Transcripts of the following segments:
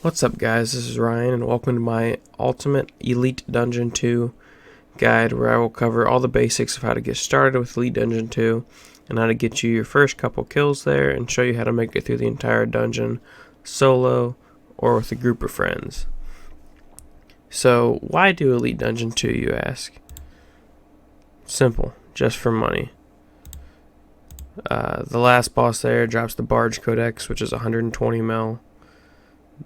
What's up guys, this is Ryan and welcome to my Ultimate Elite Dungeon 2 guide where I will cover all the basics of how to get started with Elite Dungeon 2 and how to get you your first couple kills there and show you how to make it through the entire dungeon solo or with a group of friends. So why do Elite Dungeon 2, you ask? Simple, just for money. The last boss there drops the Barge Codex, which is 120 mil.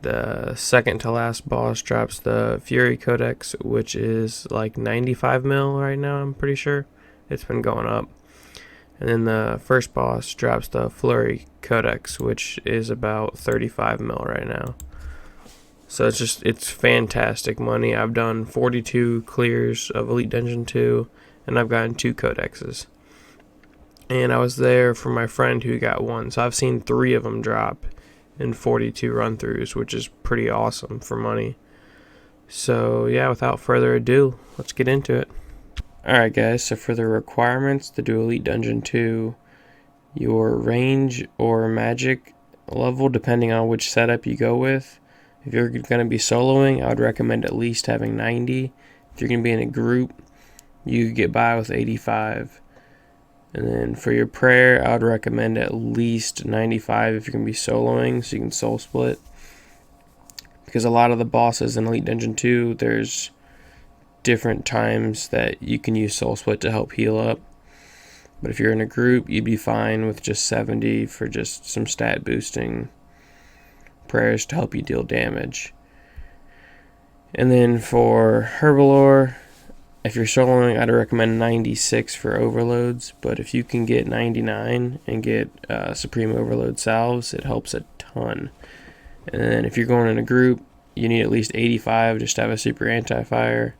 The second to last boss drops the Fury Codex, which is like 95 mil right now, I'm pretty sure. It's been going up. And then the first boss drops the Flurry Codex, which is about 35 mil right now. So it's fantastic money. I've done 42 clears of Elite Dungeon 2, and I've gotten 2 codexes. And I was there for my friend who got 1, so I've seen 3 of them drop in 42 run-throughs, which is pretty awesome for money. So yeah, without further ado, let's get into it. Alright guys, so for the requirements to do Elite Dungeon 2, your range or magic level, depending on which setup you go with. If you're going to be soloing, I would recommend at least having 90. If you're going to be in a group, you could get by with 85. And then for your prayer, I would recommend at least 95 if you're going to be soloing, so you can soul split. Because a lot of the bosses in Elite Dungeon 2, there's different times that you can use soul split to help heal up. But if you're in a group, you'd be fine with just 70 for just some stat boosting prayers to help you deal damage. And then for Herbalore, if you're soloing, I'd recommend 96 for overloads, but if you can get 99 and get Supreme Overload salves, it helps a ton. And then if you're going in a group, you need at least 85 just to have a super anti-fire.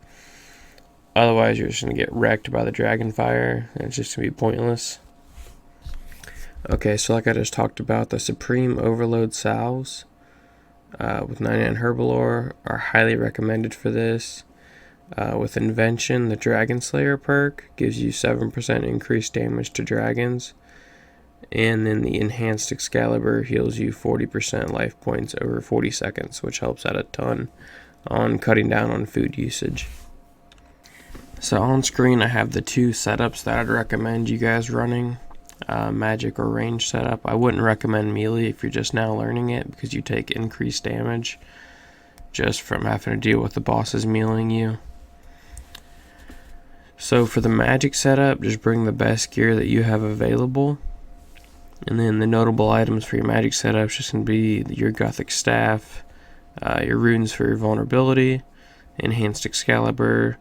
Otherwise, you're just going to get wrecked by the dragon fire, and it's just going to be pointless. Okay, so like I just talked about, the Supreme Overload salves with 99 Herbalore are highly recommended for this. With Invention, the Dragon Slayer perk gives you 7% increased damage to dragons. And then the Enhanced Excalibur heals you 40% life points over 40 seconds, which helps out a ton on cutting down on food usage. So on screen I have the 2 setups that I'd recommend you guys running. Magic or range setup. I wouldn't recommend melee if you're just now learning it, because you take increased damage just from having to deal with the bosses meleeing you. So for the magic setup, just bring the best gear that you have available. And then the notable items for your magic setup is just going to be your Gothic Staff, your runes for your vulnerability, Enhanced Excalibur,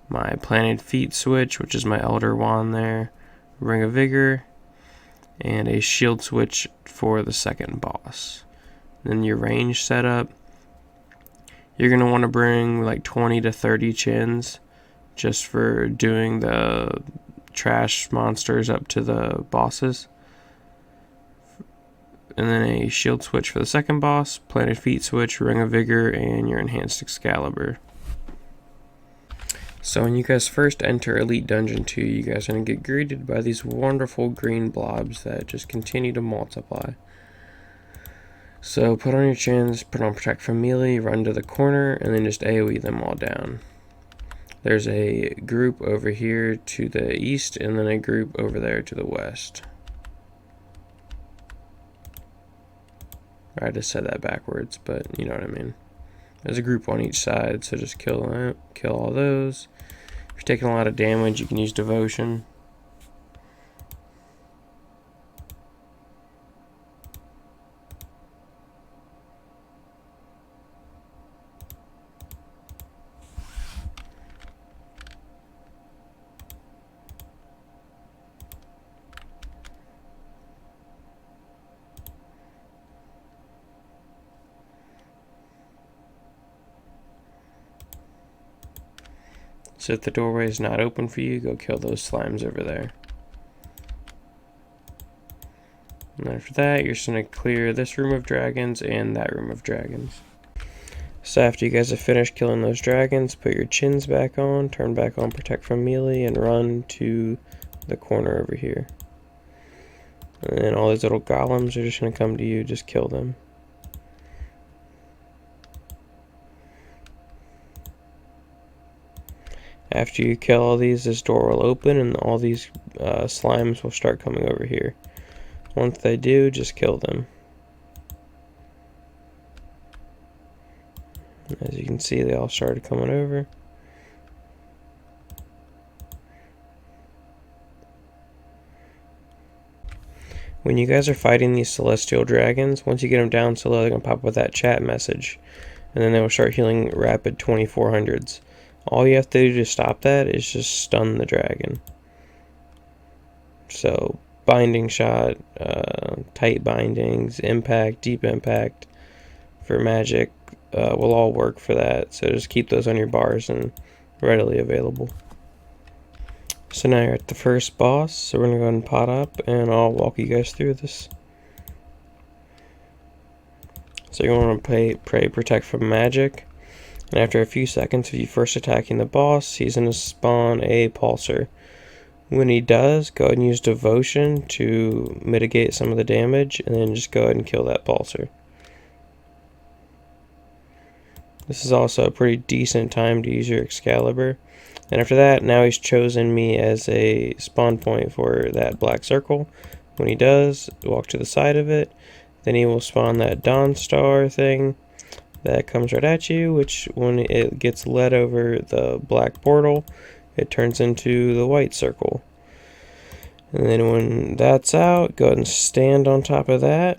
my Planted Feet switch, which is my Elder Wand there, Ring of Vigor, and a shield switch for the second boss. Then your range setup, you're going to want to bring like 20 to 30 chins, just for doing the trash monsters up to the bosses. And then a shield switch for the second boss, Planted Feet switch, Ring of Vigor, and your Enhanced Excalibur. So when you guys first enter Elite Dungeon 2, you guys are going to get greeted by these wonderful green blobs that just continue to multiply. So put on your chins, put on Protect from Melee, run to the corner, and then just AoE them all down. There's a group over here to the east, and then a group over there to the west. I just said that backwards, but you know what I mean. There's a group on each side, so just kill all those. If you're taking a lot of damage, you can use Devotion. So if the doorway is not open for you, go kill those slimes over there. And after that, you're just going to clear this room of dragons and that room of dragons. So after you guys have finished killing those dragons, put your chins back on, turn back on Protect from Melee, and run to the corner over here. And then all these little golems are just going to come to you, just kill them. After you kill all these, this door will open and all these slimes will start coming over here. Once they do, just kill them. As you can see, they all started coming over. When you guys are fighting these celestial dragons, once you get them down so low, they're going to pop up with that chat message. And then they will start healing rapid 2400s. All you have to do to stop that is just stun the dragon. So, binding shot, tight bindings, impact, deep impact for magic will all work for that. So just keep those on your bars and readily available. So now you're at the first boss, so we're going to go ahead and pot up, and I'll walk you guys through this. So you want to pray protect from magic, and after a few seconds of you first attacking the boss, he's going to spawn a pulsar. When he does, go ahead and use devotion to mitigate some of the damage, and then just go ahead and kill that pulsar. This is also a pretty decent time to use your Excalibur. And after that, now he's chosen me as a spawn point for that black circle. When he does, walk to the side of it. Then he will spawn that Dawnstar thing that comes right at you, which when it gets led over the black portal, it turns into the white circle. And then when that's out, go ahead and stand on top of that.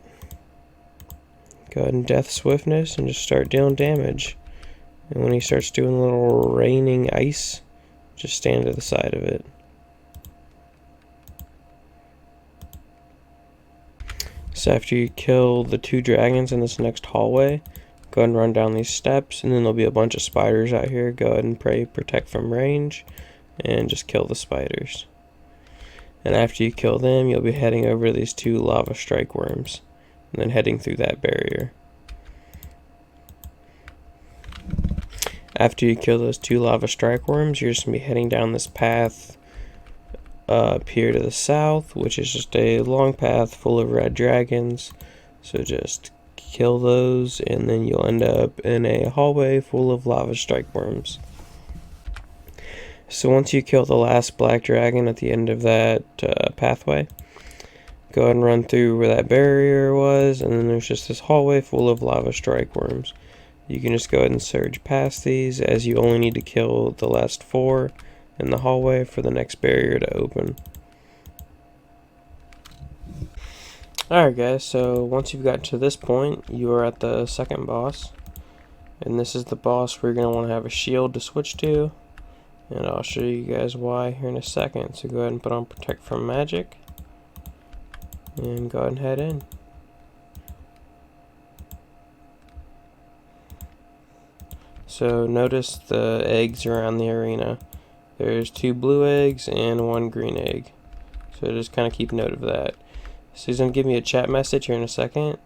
Go ahead and Death Swiftness and just start dealing damage. And when he starts doing a little raining ice, just stand to the side of it. So after you kill the 2 dragons in this next hallway, go ahead and run down these steps, and then there'll be a bunch of spiders out here. Go ahead and pray protect from range, and just kill the spiders. And after you kill them, you'll be heading over to these 2 lava strike worms, and then heading through that barrier. After you kill those 2 lava strike worms, you're just going to be heading down this path up here to the south, which is just a long path full of red dragons. So just kill those, and then you'll end up in a hallway full of lava strike worms. So once you kill the last black dragon at the end of that pathway, go ahead and run through where that barrier was, and then there's just this hallway full of lava strike worms. You can just go ahead and surge past these, as you only need to kill the last 4 in the hallway for the next barrier to open. Alright guys, so once you've got to this point, you are at the second boss. And this is the boss where you're going to want to have a shield to switch to. And I'll show you guys why here in a second. So go ahead and put on Protect from Magic. And go ahead and head in. So notice the eggs around the arena. There's 2 blue eggs and 1 green egg. So just kind of keep note of that. So he's going to give me a chat message here in a second.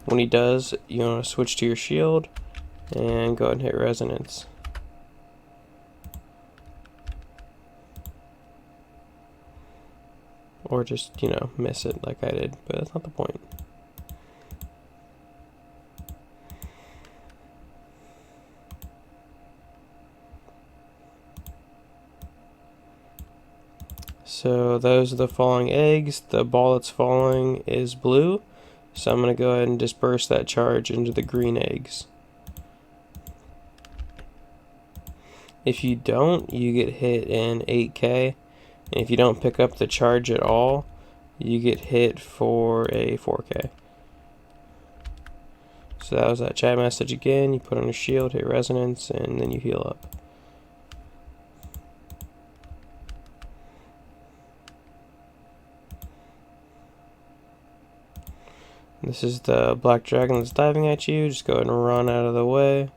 When he does, you want to switch to your shield and go ahead and hit resonance. Or just, miss it like I did, but that's not the point. So those are the falling eggs. The ball that's falling is blue. So I'm going to go ahead and disperse that charge into the green eggs. If you don't, you get hit in 8K. And if you don't pick up the charge at all, you get hit for a 4K. So that was that chat message again. You put on a shield, hit resonance, and then you heal up. This is the black dragon that's diving at you. Just go ahead and run out of the way.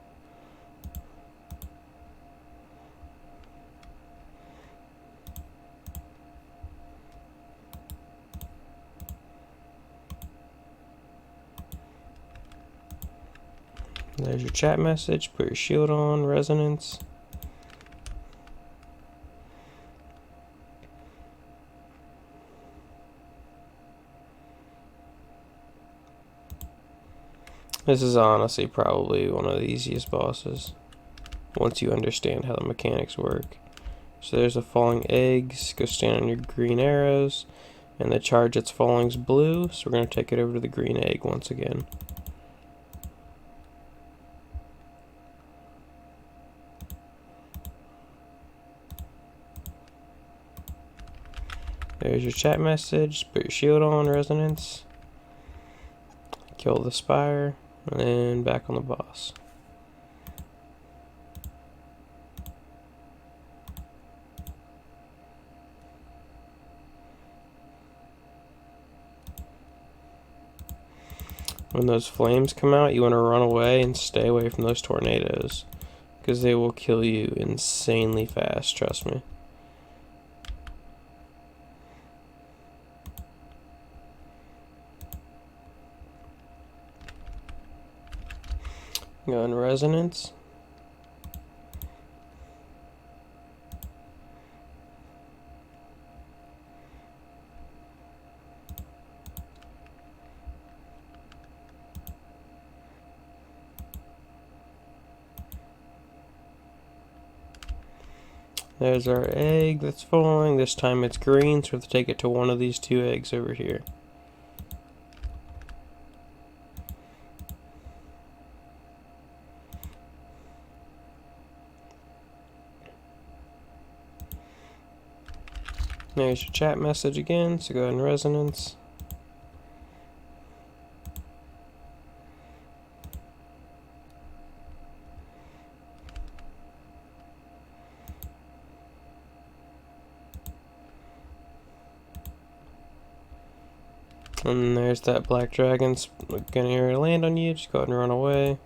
There's your chat message. Put your shield on, resonance. This is honestly probably one of the easiest bosses once you understand how the mechanics work. So there's the falling eggs. Go stand on your green arrows. And the charge that's falling is blue. So we're going to take it over to the green egg once again. There's your chat message. Put your shield on, resonance. Kill the spire. And then back on the boss. When those flames come out, you want to run away and stay away from those tornadoes, because they will kill you insanely fast, trust me. Go in resonance. There's our egg that's falling. This time it's green, so we have to take it to one of these two eggs over here. There's your chat message again, so go ahead and resonance. And there's that black dragon's gonna land on you. Just go ahead and run away.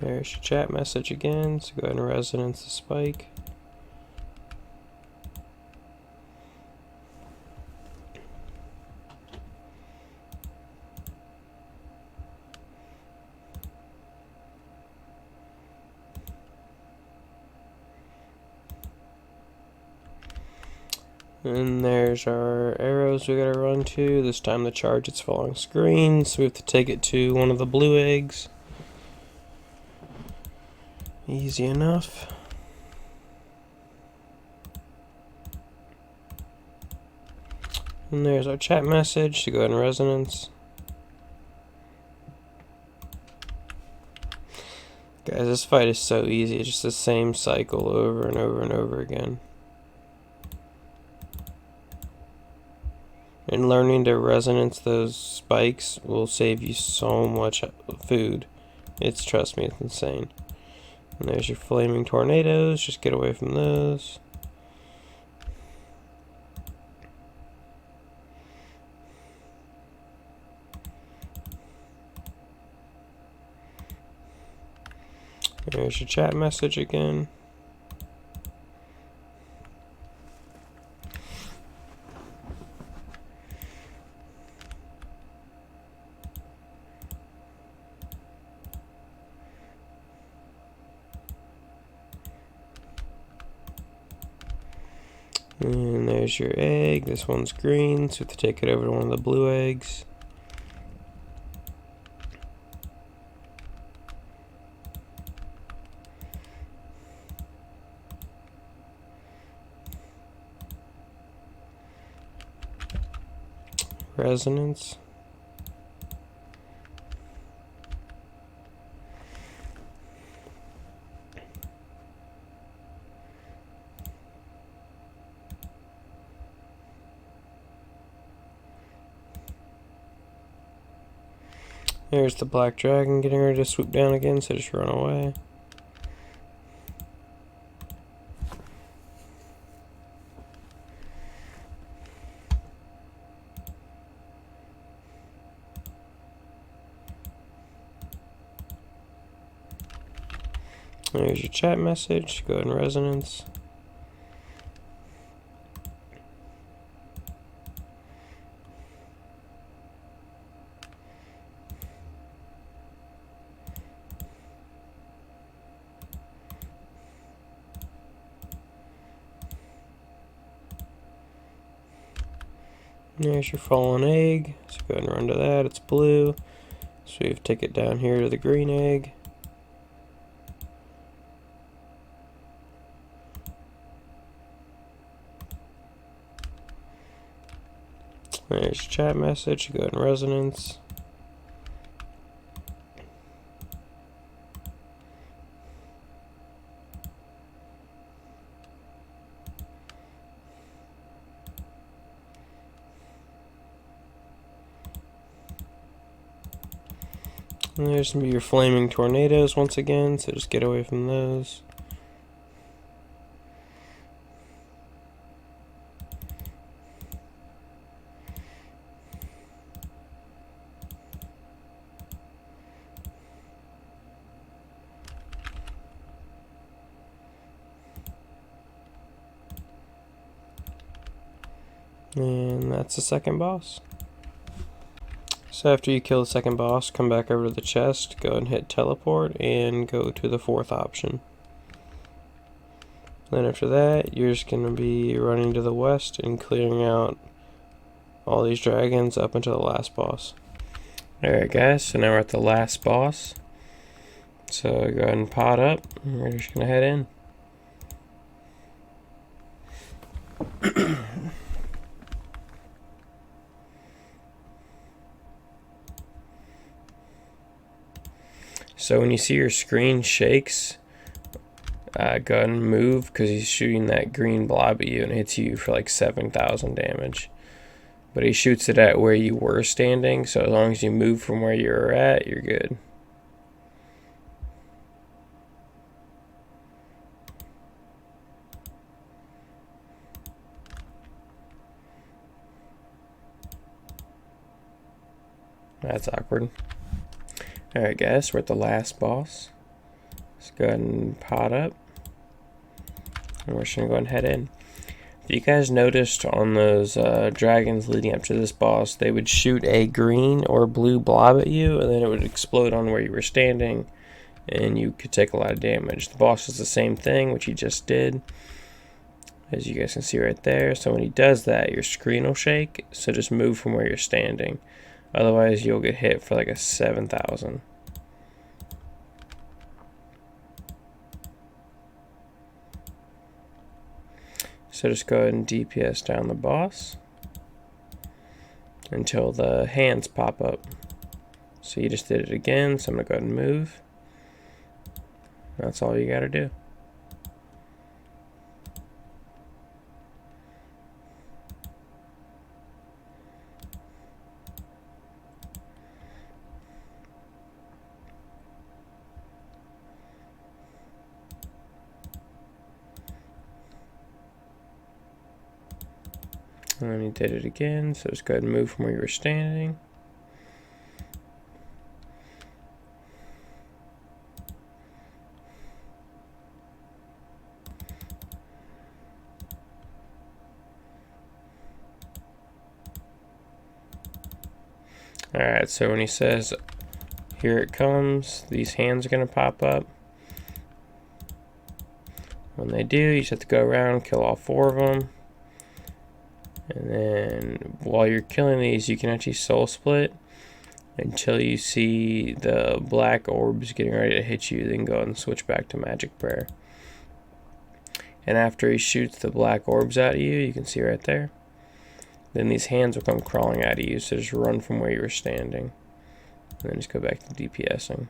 There's your chat message again. So go ahead and resonance the spike. And there's our arrows we gotta run to. This time the charge it's falling green, so we have to take it to one of the blue eggs. Easy enough. And there's our chat message to go ahead and resonance. Guys, this fight is so easy. It's just the same cycle over and over and over again. And learning to resonance those spikes will save you so much food. Trust me, it's insane. And there's your flaming tornadoes. Just get away from those. There's your chat message again. And there's your egg. This one's green, so you have to take it over to one of the blue eggs. Resonance. There's the black dragon getting ready to swoop down again, so just run away. There's your chat message. Go ahead and resonance. There's your fallen egg. So go ahead and run to that. It's blue. So we have to take it down here to the green egg. There's chat message. Go ahead and resonance. And there's going to be your flaming tornadoes once again, so just get away from those. And that's the second boss. So after you kill the second boss, come back over to the chest, go and hit teleport, and go to the fourth option. Then after that, you're just going to be running to the west and clearing out all these dragons up until the last boss. Alright guys, so now we're at the last boss. So go ahead and pot up, and we're just going to head in. So when you see your screen shakes, go ahead and move, because he's shooting that green blob at you and hits you for like 7,000 damage. But he shoots it at where you were standing, so as long as you move from where you were at, you're good. That's awkward. Alright guys, we're at the last boss. Let's go ahead and pot up. And we're just going to go ahead and head in. If you guys noticed on those dragons leading up to this boss, they would shoot a green or blue blob at you, and then it would explode on where you were standing, and you could take a lot of damage. The boss is the same thing, which he just did, as you guys can see right there. So when he does that, your screen will shake, so just move from where you're standing. Otherwise, you'll get hit for like a 7,000. So just go ahead and DPS down the boss until the hands pop up. So you just did it again, so I'm going to go ahead and move. That's all you got to do. And then you did it again, so just go ahead and move from where you were standing. Alright, so when he says, here it comes, these hands are going to pop up. When they do, you just have to go around, kill all 4 of them. And then while you're killing these, you can actually soul split until you see the black orbs getting ready to hit you. Then go and switch back to magic prayer. And after he shoots the black orbs at you, you can see right there, then these hands will come crawling out of you. So just run from where you were standing, and then just go back to DPSing.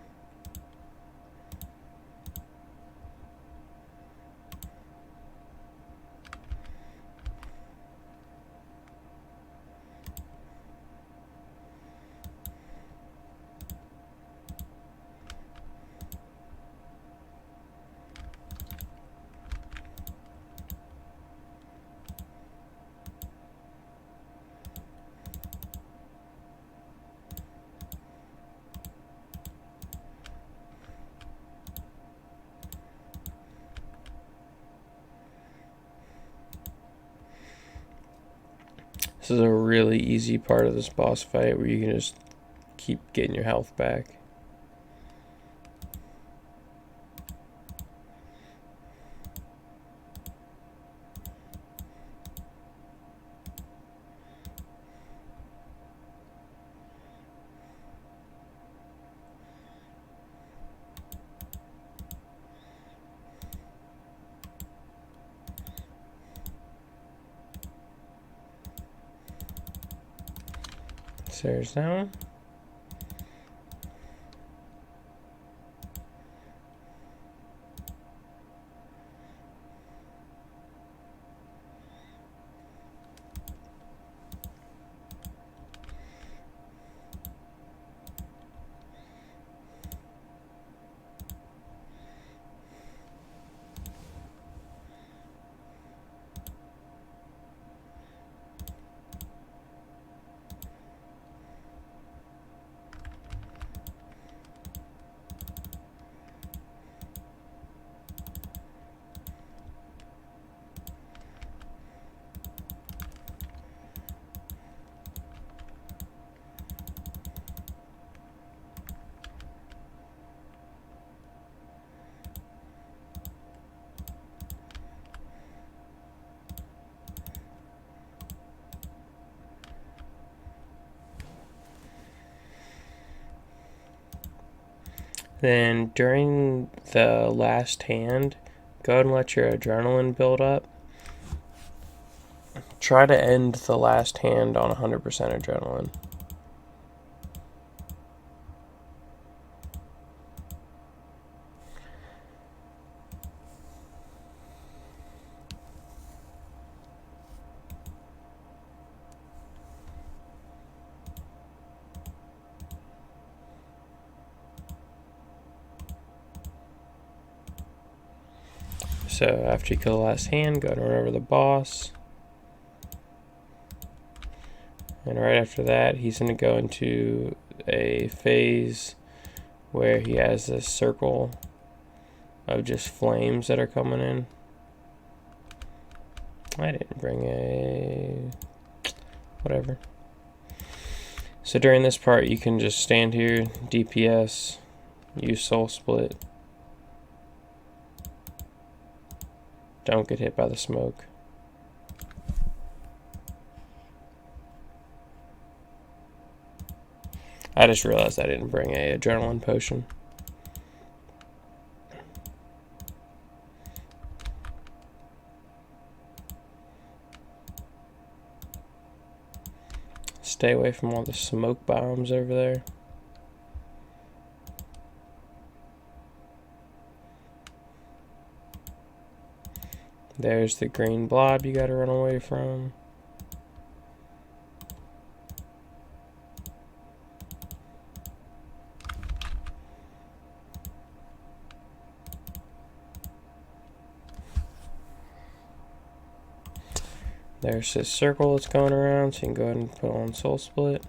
This is a really easy part of this boss fight where you can just keep getting your health back. So there's that one. Then during the last hand, go ahead and let your adrenaline build up. Try to end the last hand on 100% adrenaline. So after you kill the last hand, go ahead and run over the boss. And right after that, he's going to go into a phase where he has this circle of just flames that are coming in. I didn't bring a... whatever. So during this part, you can just stand here, DPS, use Soul Split. Don't get hit by the smoke. I just realized I didn't bring a adrenaline potion. Stay away from all the smoke bombs over there. There's the green blob you gotta run away from. There's this circle that's going around, so you can go ahead and put on Soul Split.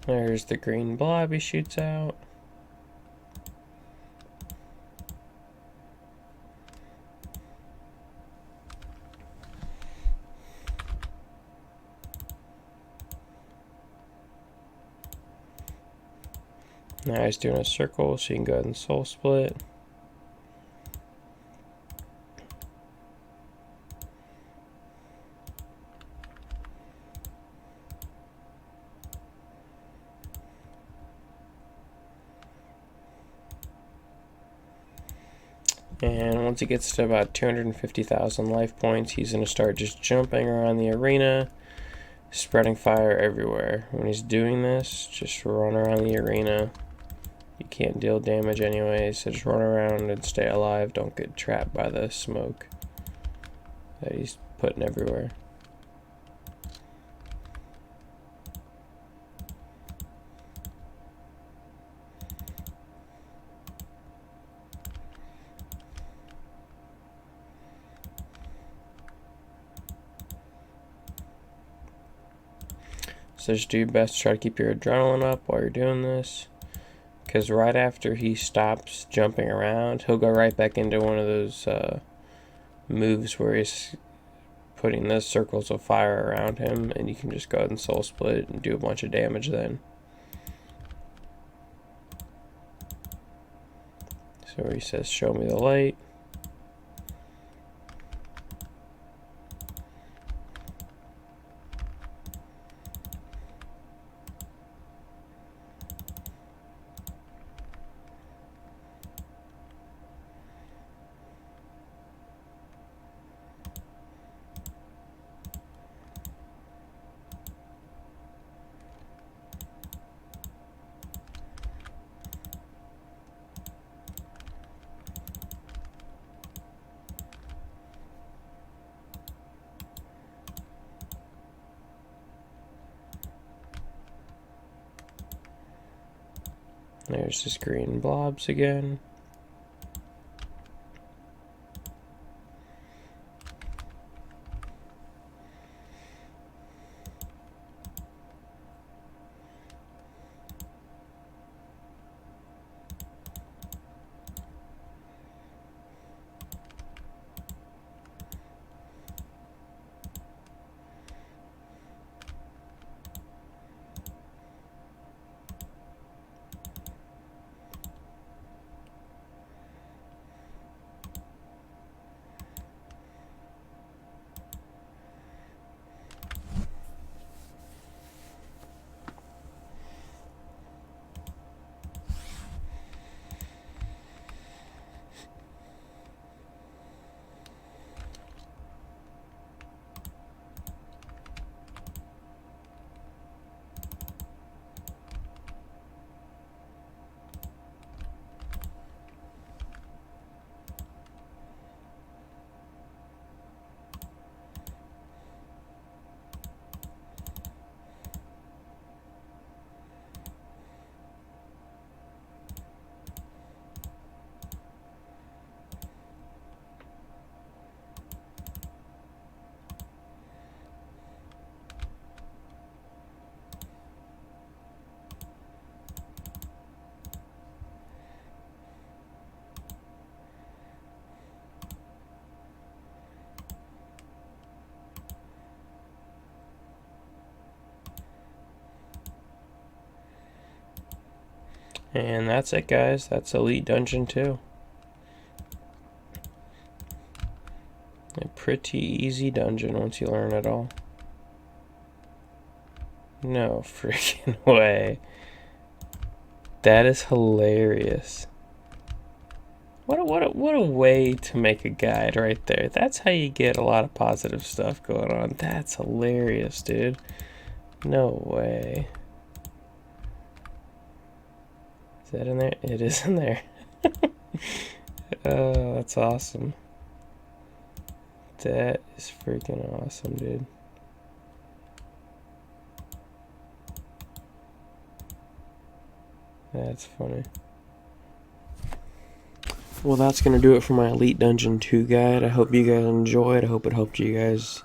There's the green blob he shoots out. Now he's doing a circle, so you can go ahead and Soul Split. And once he gets to about 250,000 life points, he's going to start just jumping around the arena, spreading fire everywhere. When he's doing this, just run around the arena. You can't deal damage anyway, so just run around and stay alive. Don't get trapped by the smoke that he's putting everywhere. So just do your best to try to keep your adrenaline up while you're doing this. because right after he stops jumping around, he'll go right back into one of those moves where he's putting those circles of fire around him, and you can just go ahead and soul split and do a bunch of damage then. So he says, show me the light. There's his green blobs again. And that's it, guys. That's Elite Dungeon 2. A pretty easy dungeon once you learn it all. No freaking way. That is hilarious. What a way to make a guide right there. That's how you get a lot of positive stuff going on. That's hilarious, dude. No way. Is that in there? It is in there. Oh, that's awesome. That is freaking awesome, dude. That's funny. Well, that's going to do it for my Elite Dungeon 2 guide. I hope you guys enjoyed. I hope it helped you guys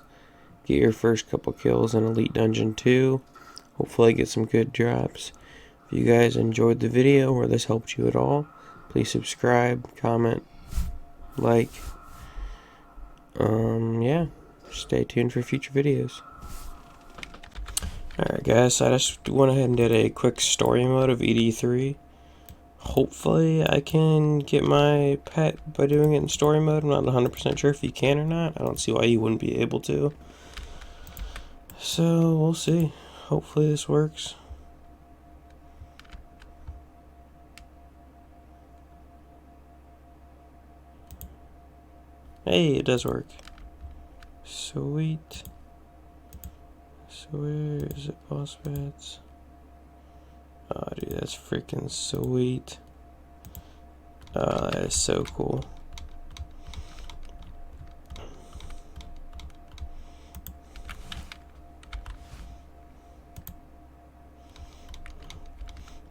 get your first couple kills in Elite Dungeon 2. Hopefully get some good drops. If you guys enjoyed the video or this helped you at all, please subscribe, comment, like. Yeah, stay tuned for future videos. Alright guys, I just went ahead and did a quick story mode of ED3. Hopefully I can get my pet by doing it in story mode. I'm not 100% sure if you can or not. I don't see why you wouldn't be able to. So, we'll see. Hopefully this works. Hey, it does work. Sweet. So where is it, boss bats? Oh, dude, that's freaking sweet. Oh, that is so cool.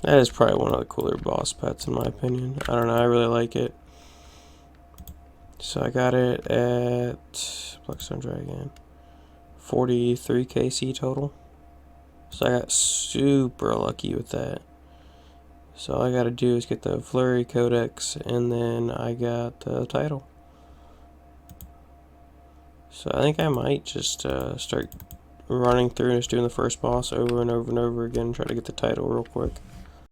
That is probably one of the cooler boss pets in my opinion. I don't know, I really like it. So I got it at Blackstone Dragon. 43 KC total. So I got super lucky with that. So all I gotta do is get the Flurry Codex, and then I got the title. So I think I might just start running through and just doing the first boss over and over and over again, try to get the title real quick.